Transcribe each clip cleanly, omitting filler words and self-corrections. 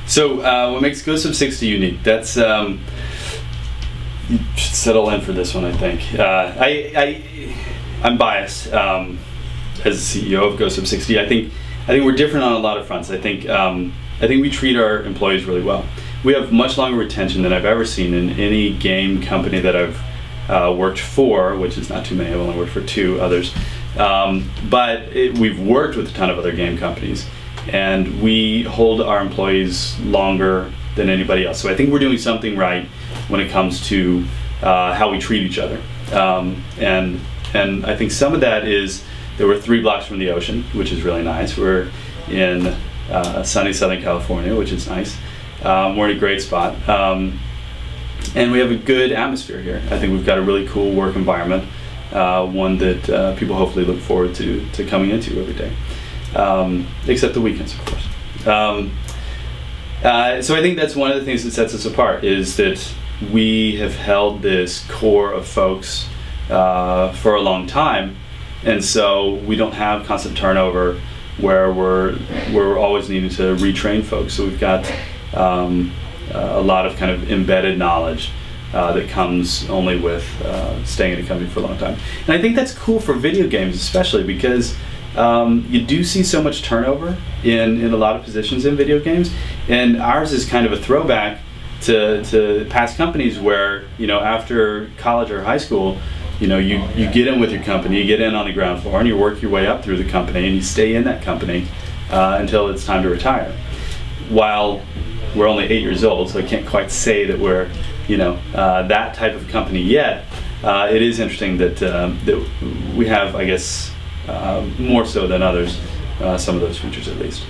So what makes GOSUB60 unique? That's you should settle in for this one. I think I'm biased as the CEO of GOSUB60. I think we're different on a lot of fronts. I think we treat our employees really well. We have much longer retention than I've ever seen in any game company that I've worked for, which is not too many. I've only worked for 2 others. But we've worked with a ton of other game companies, and we hold our employees longer than anybody else. So I think we're doing something right when it comes to how we treat each other. And I think some of that is that we're 3 blocks from the ocean, which is really nice. We're in sunny Southern California, which is nice. We're in a great spot. And we have a good atmosphere here. I think we've got a really cool work environment, one that people hopefully look forward to coming into every day, except the weekends, of course. So I think that's one of the things that sets us apart, is that we have held this core of folks for a long time, and so we don't have constant turnover where we're always needing to retrain folks. So we've got a lot of kind of embedded knowledge that comes only with staying in a company for a long time. And I think that's cool for video games, especially because you do see so much turnover in a lot of positions in video games, and ours is kind of a throwback to past companies where, after college or high school, you get in with your company, you get in on the ground floor, and you work your way up through the company, and you stay in that company until it's time to retire. While we're only 8 years old, so I can't quite say that we're, that type of company yet. It is interesting that we have, I guess, more so than others, some of those features at least.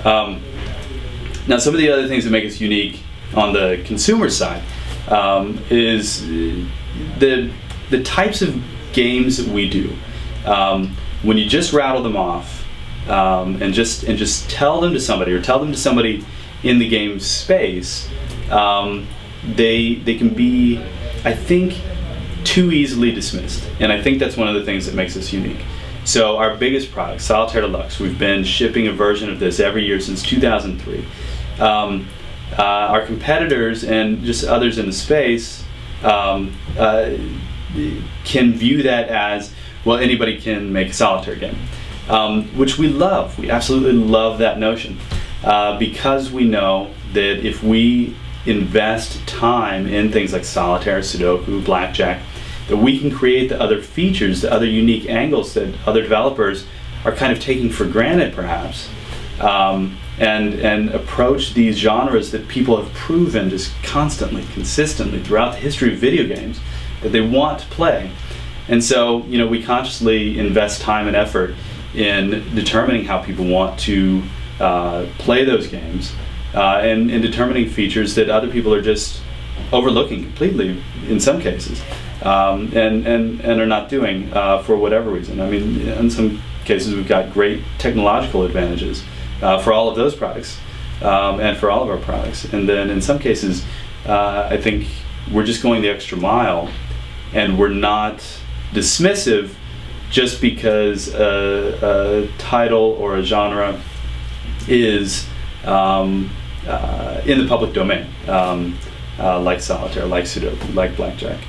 Now, some of the other things that make us unique on the consumer side is the types of games that we do. When you just rattle them off and just tell them to somebody, or tell them to somebody in the game space, they can be, I think, too easily dismissed. And I think that's one of the things that makes us unique. So our biggest product, Solitaire Deluxe, we've been shipping a version of this every year since 2003. Our competitors and just others in the space can view that as, well, anybody can make a solitaire game, which we love. We absolutely love that notion, because we know that if we invest time in things like solitaire, Sudoku, blackjack, that we can create the other features, the other unique angles that other developers are kind of taking for granted, perhaps, and approach these genres that people have proven just constantly, consistently throughout the history of video games that they want to play. And so, we consciously invest time and effort in determining how people want to play those games, and in determining features that other people are just overlooking completely in some cases, and are not doing for whatever reason. I mean, in some cases we've got great technological advantages for all of those products, and for all of our products. And then in some cases, I think we're just going the extra mile, and we're not dismissive just because a title or a genre is in the public domain, like solitaire, like Sudoku, like blackjack.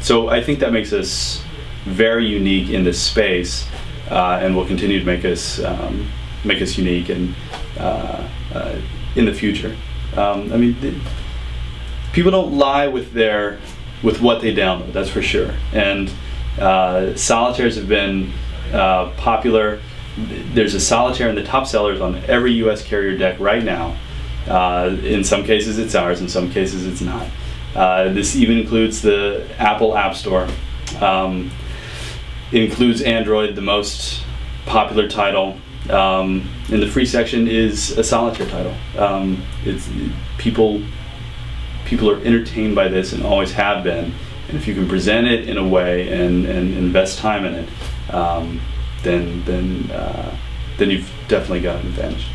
So I think that makes us very unique in this space, and will continue to make us unique and in the future. People don't lie with what they download, that's for sure. And solitaires have been popular. There's a solitaire in the top sellers on every U.S. carrier deck right now. In some cases it's ours, in some cases it's not. This even includes the Apple App Store. It includes Android, the most popular title. In the free section is a solitaire title. People are entertained by this and always have been. And if you can present it in a way and invest time in it, then you've definitely got an advantage.